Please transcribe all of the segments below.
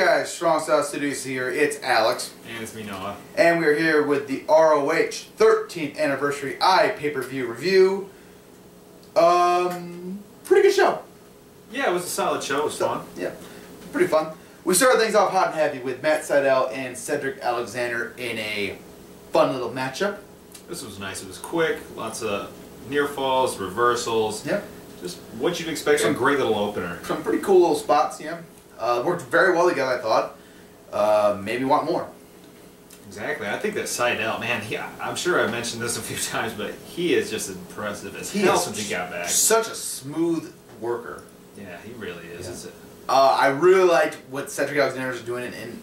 guys, Strong Style Studios here. It's Alex. And it's me, Noah. And we're here with the ROH 13th Anniversary IPPV review. Pretty good show. Yeah, it was a solid show. It was fun. Yeah, pretty fun. We started things off hot and heavy with Matt Sydal and Cedric Alexander in a fun little matchup. This was nice. It was quick. Lots of near falls, reversals. Yep. Just what you'd expect from a great little opener. Some pretty cool little spots, yeah. Worked very well together, I thought. Maybe want more. Exactly. I think that Sydal, man, I'm sure I mentioned this a few times, but he is just impressive as hell since he got back. Such a smooth worker. Yeah, he really is. Yeah. I really liked what Cedric Alexander was doing in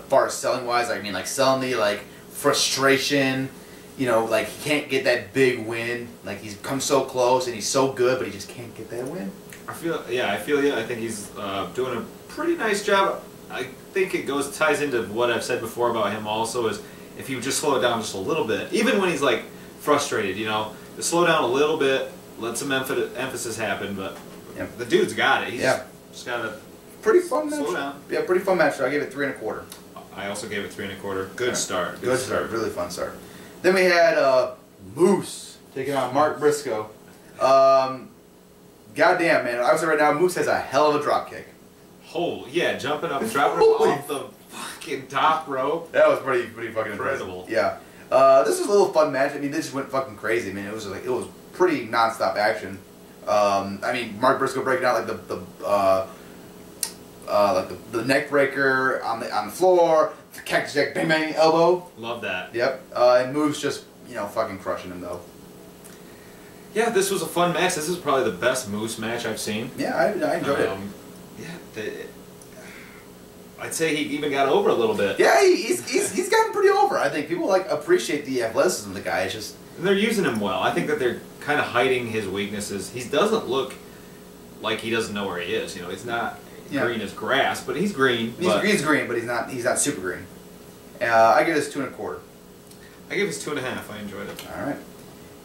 far as selling wise. I mean, like selling the frustration. You know, like he can't get that big win. Like he's come so close and he's so good, but he just can't get that win. I feel you. I think he's doing a pretty nice job. I think it ties into what I've said before about him also, is if he would just slow it down just a little bit, even when he's like frustrated, you know, to slow down a little bit, let some emphasis happen, but the dude's got it. He's just got to pretty fun match. Slow down. Yeah, pretty fun match. So I gave it 3 1/4. I also gave it 3 1/4. Good start. Good start. Really fun start. Then we had Moose taking on Mark Briscoe. Goddamn, man. I would say right now, Moose has a hell of a drop kick. Oh, yeah, dropping him off the fucking top rope. That was pretty fucking incredible. Impressive. Yeah. This was a little fun match. I mean, this just went fucking crazy. I mean, it was pretty non-stop action. I mean, Mark Briscoe breaking out the neck breaker on the floor, the cactus jack, bang bang elbow. Love that. Yep. And Moose just fucking crushing him though. Yeah, this was a fun match. This is probably the best Moose match I've seen. Yeah, I enjoyed it. Yeah, I'd say he even got over a little bit. Yeah, he's gotten pretty over. I think people appreciate the athleticism of the guy. It's just and they're using him well. I think that they're kind of hiding his weaknesses. He doesn't look like he doesn't know where he is. You know, he's not green as grass, but he's green. He's green, but he's not super green. I give this 2 1/4. I give this 2 1/2. I enjoyed it. All right.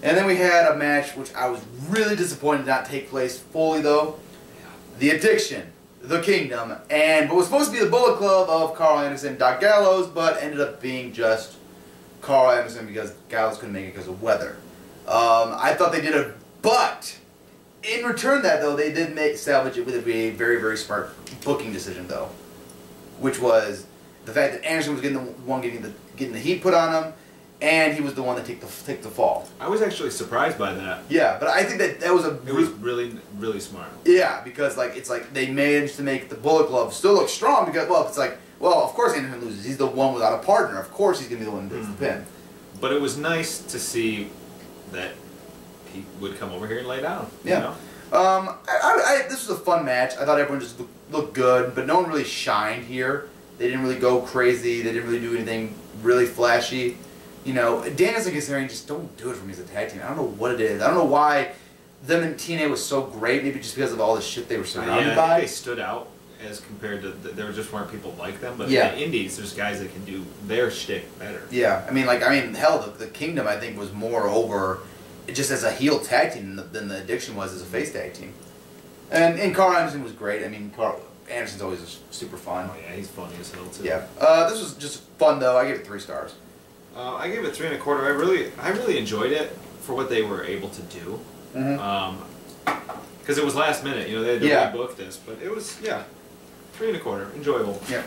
And then we had a match which I was really disappointed did not take place fully though. The Addiction, the Kingdom, and what was supposed to be the Bullet Club of Karl Anderson and Doc Gallows, but ended up being just Karl Anderson because Gallows couldn't make it because of weather. I thought they did it, but in return that though, they did salvage it with a very, very smart booking decision though, which was the fact that Anderson was getting the one getting the heat put on him, and he was the one that take the fall. I was actually surprised by that. Yeah, but I think that was it was really, really smart. Yeah, because it's like they managed to make the Bullet Club still look strong because it's like, well, of course Anderson loses. He's the one without a partner. Of course he's gonna be the one that takes the pin. But it was nice to see that he would come over here and lay down. Yeah. You know? This was a fun match. I thought everyone just looked good, but no one really shined here. They didn't really go crazy. They didn't really do anything really flashy. You know, Danielson and Kazarian just don't do it for me as a tag team. I don't know what it is. I don't know why them and TNA was so great. Maybe just because of all the shit they were surrounded by. I think they stood out as compared to there just weren't people like them. But in the Indies, there's guys that can do their shtick better. Yeah, I mean, hell, the Kingdom I think was more over just as a heel tag team than the Addiction was as a face tag team. And Karl Anderson was great. I mean, Karl Anderson's always super fun. Oh yeah, he's funny as hell too. Yeah, this was just fun though. I gave it 3 stars. I gave it 3 1/4. I really enjoyed it for what they were able to do. Because it was last minute, you know, they had to rebook this, but it was 3 1/4, enjoyable. Yeah.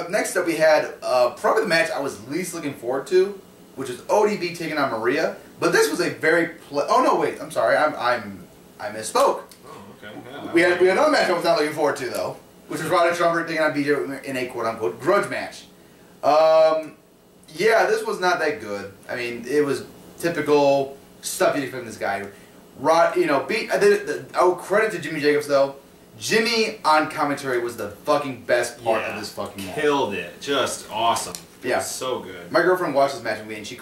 Next up we had probably the match I was least looking forward to, which is ODB taking on Maria. But this was a very oh no, wait, I'm sorry, I misspoke. Oh, okay. Yeah, we had another match I was not looking forward to though, which was Roderick taking on BJ in a quote-unquote grudge match. Yeah, this was not that good. I mean, it was typical stuff you'd expect from this guy. I will credit to Jimmy Jacobs though. Jimmy on commentary was the fucking best part of this fucking match. Killed it. Just awesome. It was so good. My girlfriend watched this match with me and she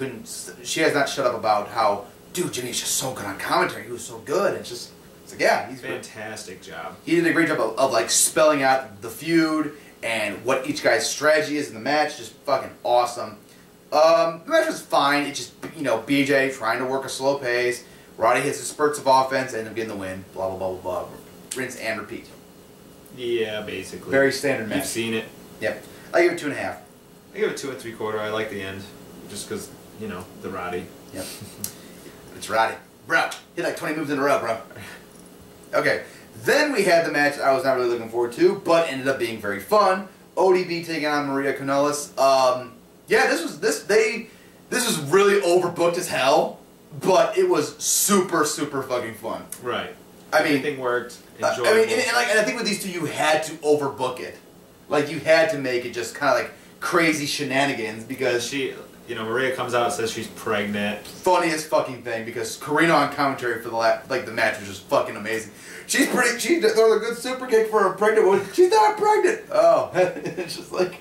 has not shut up about how, dude, Jimmy's just so good on commentary. He was so good. And it's like, yeah, he's fantastic job. He did a great job of spelling out the feud and what each guy's strategy is in the match. Just fucking awesome. The match was fine. It just, BJ trying to work a slow pace. Roddy hits his spurts of offense and getting the win. Blah, blah, blah, blah, blah. Rinse and repeat. Yeah, basically. Very standard match. You've seen it. Yep. I give it 2.5. I give it 2 3/4. I like the end, just because the Roddy. Yep. It's Roddy, bro. Hit like 20 moves in a row, bro. Okay. Then we had the match I was not really looking forward to, but ended up being very fun. ODB taking on Maria Kanellis. Yeah, this was really overbooked as hell, but it was super fucking fun. Right. I mean, everything worked. Enjoyable. and I think with these two, you had to overbook it. Like you had to make it just kind of like crazy shenanigans because Maria comes out and says she's pregnant. Funniest fucking thing because Karina on commentary for the match was just fucking amazing. She throws a good super kick for a pregnant woman. She's not pregnant. Oh, it's just like,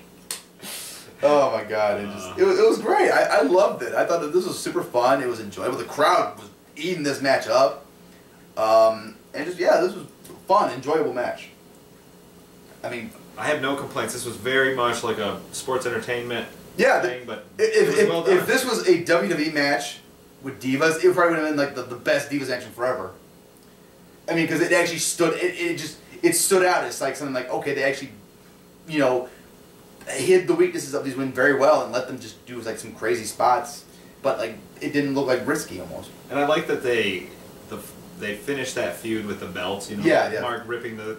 oh my god, it was great. I loved it. I thought that this was super fun. It was enjoyable. The crowd was eating this match up. And just this was a fun, enjoyable match. I mean, I have no complaints. This was very much like a sports entertainment thing, but if this was a WWE match with divas, it probably would have been like the best divas action forever. I mean, because it actually it stood out. It's like something like, okay, they actually, hid the weaknesses of these women very well and let them just do like some crazy spots, but like it didn't look like risky almost. And I like that they finished that feud with the belts. Mark ripping the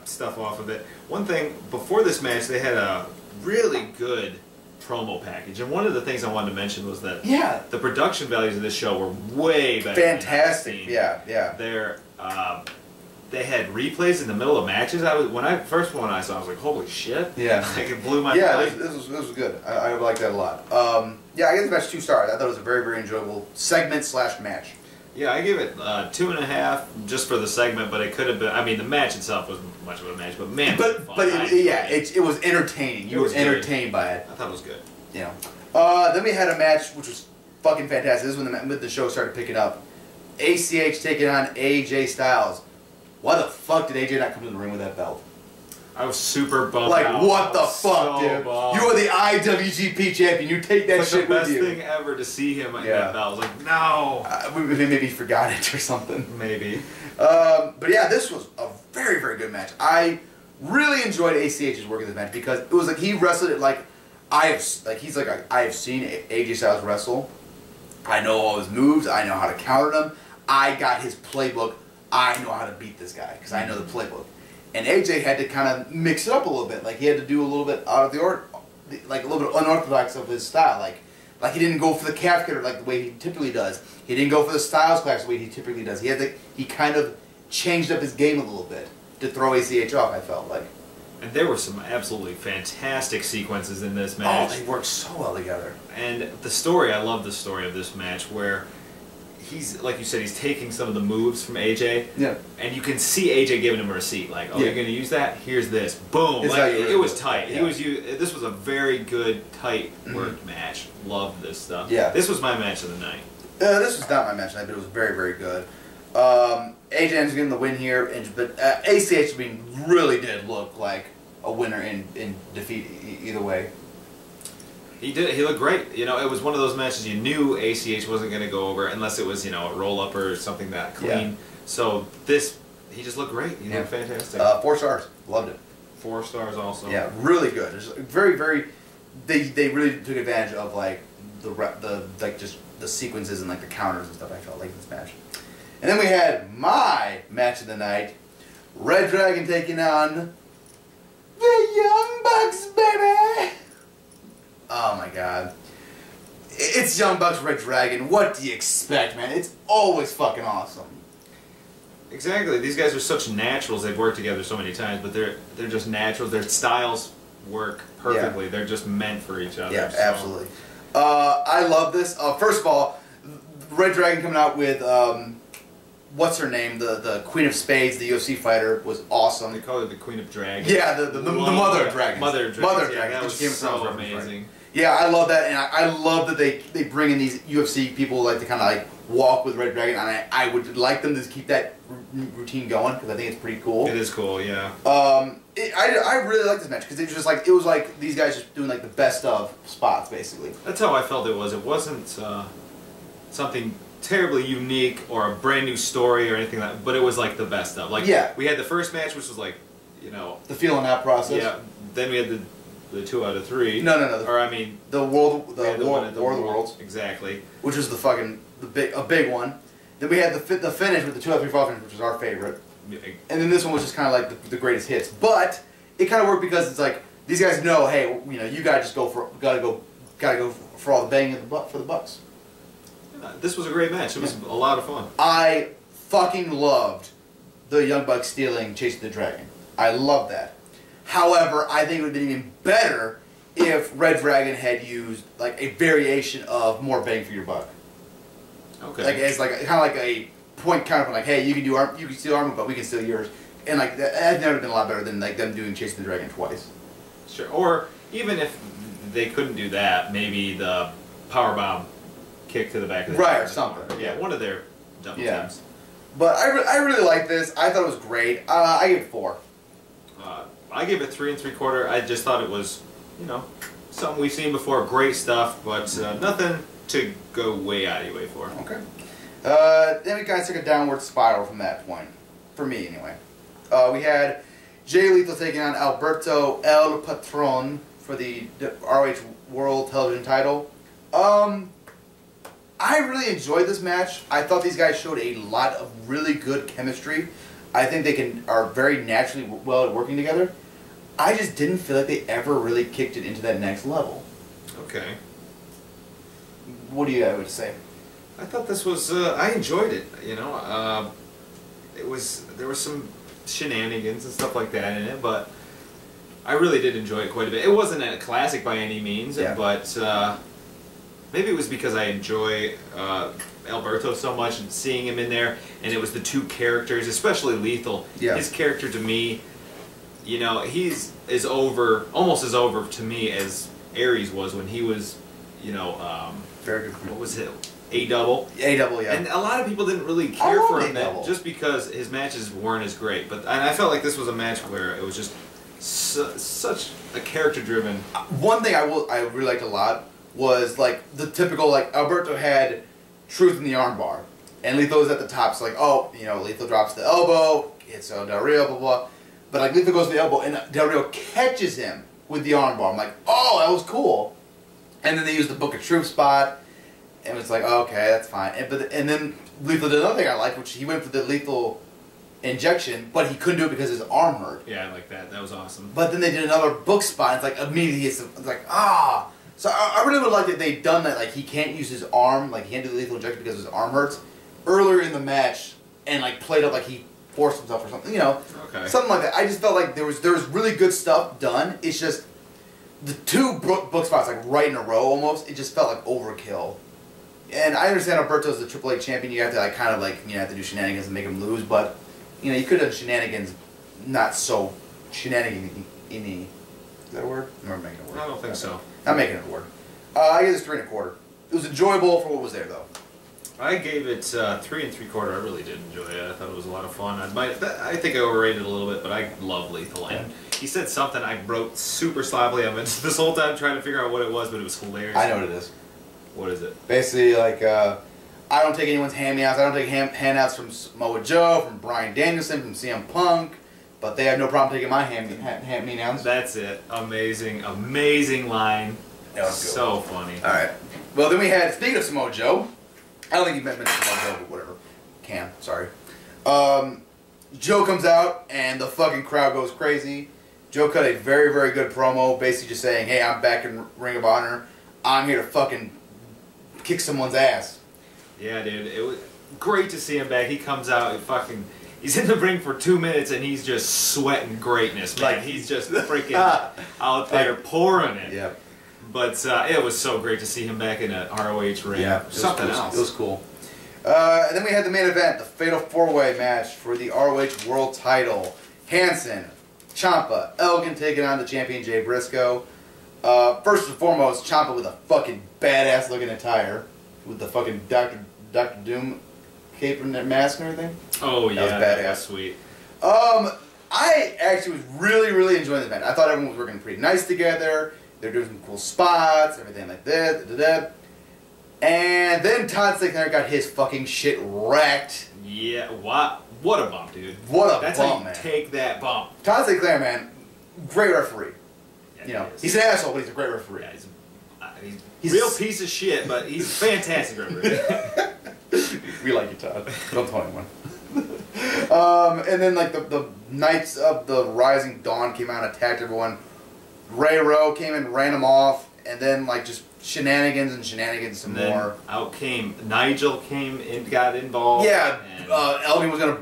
stuff off of it. One thing before this match, they had a really good promo package, and one of the things I wanted to mention was that the production values of this show were way better. Fantastic. They had replays in the middle of matches. When I saw, I was like, holy shit! Yeah, like it blew my mind. Yeah, this was good. I liked that a lot. I gave this match 2 stars. I thought it was a very enjoyable segment / match. Yeah, I give it 2.5 just for the segment, but it could have been. I mean, the match itself wasn't much of a match, but man, it was entertaining. You were entertained by it. I thought it was good. Then we had a match which was fucking fantastic. This is when the show started picking up. ACH taking on AJ Styles. Why the fuck did AJ not come to the ring with that belt? I was super bummed like, out. what the fuck, dude? Bummed. You are the IWGP champion. You take that shit with you. The best thing ever to see him at that belt. I was like, no. Maybe he forgot it or something. Maybe. But yeah, this was a very good match. I really enjoyed ACH's work in this match because it was like he wrestled it like I have seen AJ Styles wrestle. I know all his moves. I know how to counter them. I got his playbook. I know how to beat this guy because I know the playbook. And AJ had to kind of mix it up a little bit. Like he had to do a little bit out of the order, like a little bit unorthodox of his style. Like he didn't go for the calf cutter like the way he typically does. He didn't go for the Styles Clash the way he typically does. He kind of changed up his game a little bit to throw ACH off. I felt like. And there were some absolutely fantastic sequences in this match. Oh, they worked so well together. And the story, I love the story of this match where he's, like you said, he's taking some of the moves from AJ. Yeah. And you can see AJ giving him a receipt, like, oh, you're going to use that? Here's this. Boom. Like, it was tight. Yeah. This was a very good, tight worked match. Loved this stuff. Yeah. This was my match of the night. This was not my match of the night, but it was very good. AJ ends up getting the win here, but ACH really did look like a winner in defeat either way. He did. He looked great. It was one of those matches you knew ACH wasn't going to go over unless it was, a roll-up or something that clean. Yeah. So he just looked great. He looked fantastic. 4 stars. Loved it. 4 stars also. Yeah, really good. Just very. They really took advantage of like the sequences and like the counters and stuff. I felt like in this match. And then we had my match of the night, reDRagon taking on the Young Bucks, baby. Oh my god. It's Young Bucks reDRagon. What do you expect, man? It's always fucking awesome. Exactly. These guys are such naturals. They've worked together so many times, but they're just naturals. Their styles work perfectly. Yeah. They're just meant for each other. Yeah, absolutely. I love this. First of all, reDRagon coming out with what's her name? The Queen of Spades, the UFC fighter, was awesome. They call her the Queen of Dragons. Yeah, the Mother of Dragons. Mother of Dragons. Yeah, that was so amazing. Yeah, I love that, and I love that they bring in these UFC people like to kind of like walk with reDRagon, and I would like them to keep that routine going because I think it's pretty cool. It is cool, yeah. I really like this match because it was like these guys just doing like the best of spots basically. That's how I felt it was. It wasn't something terribly unique or a brand new story or anything like that, but it was like the best of. Like we had the first match, which was like you know, the feeling out process. Yeah. Then we had the 2 out of 3. No. Or I mean, the War of the Worlds. Exactly. Which was a big one. Then we had the finish with the 2 out of 3 fall finish, which was our favorite. And then this one was just kind of like the greatest hits. But it kind of worked because it's like these guys know, hey, you know, you gotta just go for all the bang in the butt for the bucks. This was a great match. It was a lot of fun. I fucking loved the Young Bucks stealing Chasing the Dragon. I love that. However, I think it would have been even better if reDRagon had used like a variation of more bang for your buck. Okay. Like it's like kind of like a point counterpoint, like, hey, you can steal armor, but we can steal yours. And like that'd never been a lot better than like them doing Chasing the Dragon twice. Sure. Or even if they couldn't do that, maybe the powerbomb kick to the back of the right, or something. Yeah, one of their double teams. But I really like this. I thought it was great. I give it 4. I gave it 3 3/4. I just thought it was, you know, something we've seen before. Great stuff, but nothing to go way out of your way for. Okay. Then we kind of took a downward spiral from that point, for me anyway. We had Jay Lethal taking on Alberto El Patron for the ROH World Television title. I really enjoyed this match. I thought these guys showed a lot of really good chemistry. I think they are very naturally well at working together. I just didn't feel like they ever really kicked it into that next level. Okay. What do you have to say? I thought this was. I enjoyed it. You know, there was some shenanigans and stuff like that in it, but I really did enjoy it quite a bit. It wasn't a classic by any means, but maybe it was because I enjoy Alberto so much and seeing him in there, and it was the 2 characters, especially Lethal. Yeah. His character to me, you know, almost as over to me as Aries was when he was, you know, very good. What was it? A-double? A-double, yeah. And a lot of people didn't really care for him just because his matches weren't as great. But and I felt like this was a match where it was just such a character-driven. One thing I really liked a lot was like the typical, like Alberto had truth in the armbar, and Lethal was at the top. So like, oh, you know, Lethal drops the elbow, it's Del Rio, blah blah. But like Lethal goes to the elbow, and Del Rio catches him with the armbar. I'm like, oh, that was cool. And then they used the Book of Truth spot, and it's like, oh, okay, that's fine. And then Lethal did another thing I liked, which he went for the lethal injection, but he couldn't do it because his arm hurt. Yeah, I like that. That was awesome. But then they did another book spot. And it's like immediately it's like ah. So I really would like that they'd done that. Like he can't use his arm, like he can't do the lethal injection because his arm hurts earlier in the match, and like played up like he forced himself or something. You know, something like that. I just felt like there was really good stuff done. It's just the 2 book spots like right in a row almost. It just felt like overkill. And I understand Alberto's the AAA champion. You have to like kind of like have to do shenanigans and make him lose, but you know you could have done shenanigans, not so shenanigan-y. Is that a word? I'm making a word. I don't think so. I'm making it a word. I give this 3 1/4. It was enjoyable for what was there, though. I gave it 3 3/4. I really did enjoy it. I thought it was a lot of fun. I think I overrated it a little bit, but I love Lethal. And he said something I wrote super sloppily. I've been this whole time trying to figure out what it was, but it was hilarious. I know what it is. What is it? Basically, like, I don't take anyone's hand-me-outs. I don't take handouts from Samoa Joe, from Bryan Danielson, from CM Punk, but they have no problem taking my hand-me-outs. That's it. Amazing, amazing line. That was good. So funny. All right. Well, then we had, speaking of Samoa Joe, I don't think he meant Samoa Joe, but whatever. Sorry. Joe comes out, and the fucking crowd goes crazy. Joe cut a very, very good promo, basically just saying, hey, I'm back in Ring of Honor. I'm here to fucking kick someone's ass. Yeah, dude. It was great to see him back. He comes out and he's in the ring for 2 minutes, and he's just sweating greatness, man. Like, he's just freaking out there pouring it. Yeah. But it was so great to see him back in an ROH ring. Yeah, something else. It was cool. And then we had the main event, the Fatal 4-Way match for the ROH World Title. Hanson, Ciampa, Elgin taking on the champion Jay Briscoe. First and foremost, Ciampa with a fucking badass looking attire, with the fucking Dr. Doom cape and that mask and everything. Oh yeah, that was badass. Sweet. I actually was really enjoying the event. I thought everyone was working pretty nice together. They're doing some cool spots, everything like that. And then Todd Sinclair got his fucking shit wrecked. Yeah, what? What a bump, dude. What a That's bump, how you man. take that bump. Tom Sinclair, man, great referee. Yeah, You know, he's an asshole, but he's a great referee. Yeah, he's a real piece of shit, but he's a fantastic referee. We like you, Todd. Don't tell anyone. And then like the Knights of the Rising Dawn came out and attacked everyone. Ray Rowe came in, ran them off, and then like just shenanigans some and more. Out came Nigel came and got involved. Yeah, and Elgin was gonna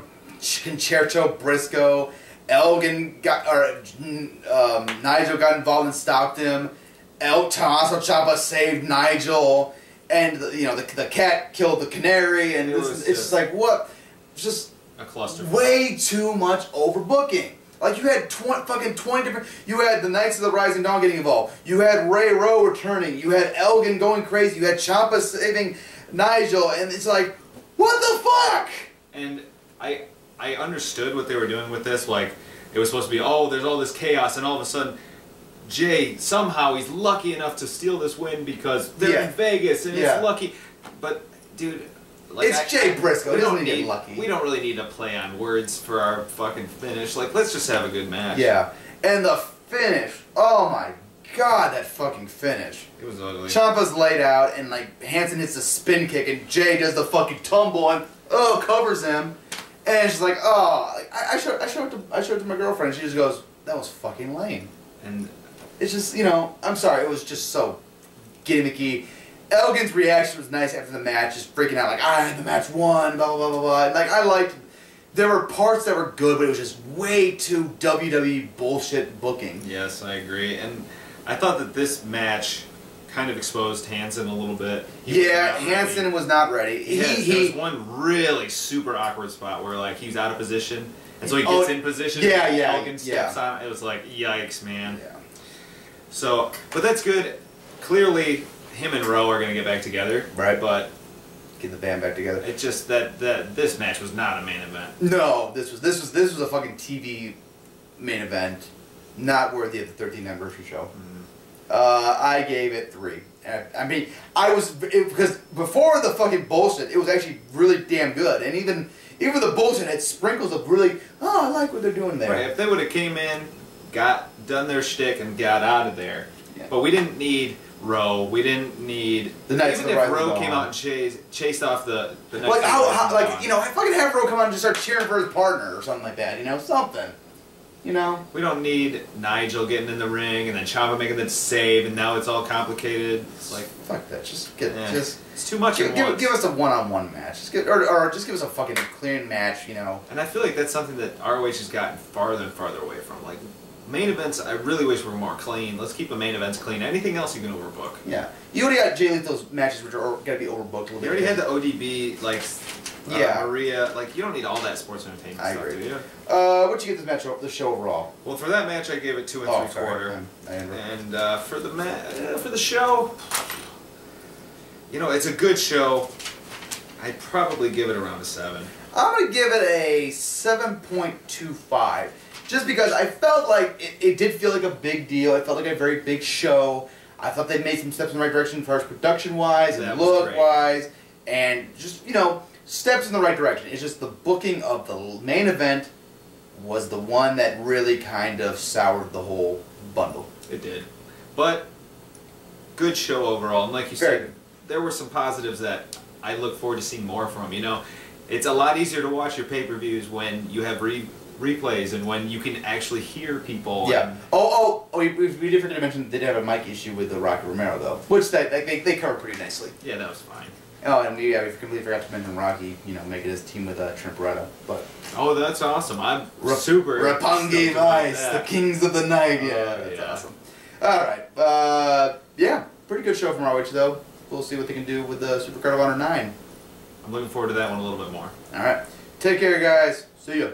concerto Briscoe. Elgin got Nigel got involved and stopped him. Tommaso Ciampa saved Nigel, and you know the cat killed the canary, and it's just like what, just a cluster. Way too much overbooking. Like you had fucking 20 different. You had the Knights of the Rising Dawn getting involved. You had Ray Rowe returning. You had Elgin going crazy. You had Ciampa saving Nigel, and it's like, what the fuck? And I understood what they were doing with this. Like it was supposed to be, oh, there's all this chaos, and all of a sudden, Jay somehow he's lucky enough to steal this win because they're in Vegas and it's lucky. But dude. Like it's Jay Briscoe. He doesn't get lucky. We don't really need to play on words for our fucking finish. Like, let's just have a good match. Yeah. And the finish. Oh my god, that fucking finish. It was ugly. Ciampa's laid out, and like Hanson hits the spin kick, and Jay does the fucking tumble, and covers him. And she's like, oh, like, I showed it to my girlfriend. And she just goes, that was fucking lame. And it's just, you know, I'm sorry, it was just so gimmicky. Elgin's reaction was nice after the match, just freaking out, like, the match won, blah, blah, blah, blah, blah. Like, I liked, there were parts that were good, but it was just way too WWE bullshit booking. Yes, I agree. And I thought that this match kind of exposed Hanson a little bit. Hanson was not ready. There was one really super awkward spot where, like, he's out of position, and so he gets in position, and Elgin steps on. It was like, yikes, man. Yeah. So, but that's good. Clearly, him and Rowe are going to get back together. Right. But get the band back together. It's just that this match was not a main event. No, this was a fucking TV main event, not worthy of the 13th anniversary show. I gave it 3. I mean, because before the fucking bullshit, it was actually really damn good, and even the bullshit had sprinkles of really, I like what they're doing there. Right. If they would have came in, done their shtick, and got out of there, but we didn't need Rowe. We didn't need the Knights even if Rowe came out and chased off the Knights. Like like you know, fucking have Rowe come out and just start cheering for his partner or something like that. You know, something. You know, we don't need Nigel getting in the ring and then Ciampa making the save, and now it's all complicated. It's like fuck that. Just it's too much. Give us a one-on-one match. Just or just give us a fucking clean match. You know. And I feel like that's something that ROH has gotten farther and farther away from. Like main events, I really wish were more clean. Let's keep the main events clean. Anything else you can overbook. Yeah, you already got Jay Lethal's matches, which are gotta be overbooked a little bit. You already had the ODB like. Maria, like you don't need all that sports entertainment stuff, agree. do you? What'd you give this match, the show overall? Well, for that match, I gave it 2 3/4. And for the show, you know, it's a good show. I'd probably give it around a 7. I'm gonna give it a 7.25, just because I felt like it did feel like a big deal. It felt like a very big show. I thought they made some steps in the right direction as far as production-wise and look-wise, and just, you know, steps in the right direction. It's just the booking of the main event was the one that really kind of soured the whole bundle. It did. But good show overall. And like you said, there were some positives that I look forward to seeing more from. You know, it's a lot easier to watch your pay-per-views when you have replays and when you can actually hear people. Yeah. We did forget to mention they did have a mic issue with the Rocky Romero, though, which they covered pretty nicely. Yeah, that was fine. Oh, and we completely forgot to mention Rocky, you know, making his team with Trent Beretta. But that's awesome. I'm super. Roppongi Vice, the Kings of the Night. Yeah, that's awesome. All right. Yeah, pretty good show from ROH, though. We'll see what they can do with the Supercard of Honor 9. I'm looking forward to that one a little bit more. All right. Take care, guys. See ya.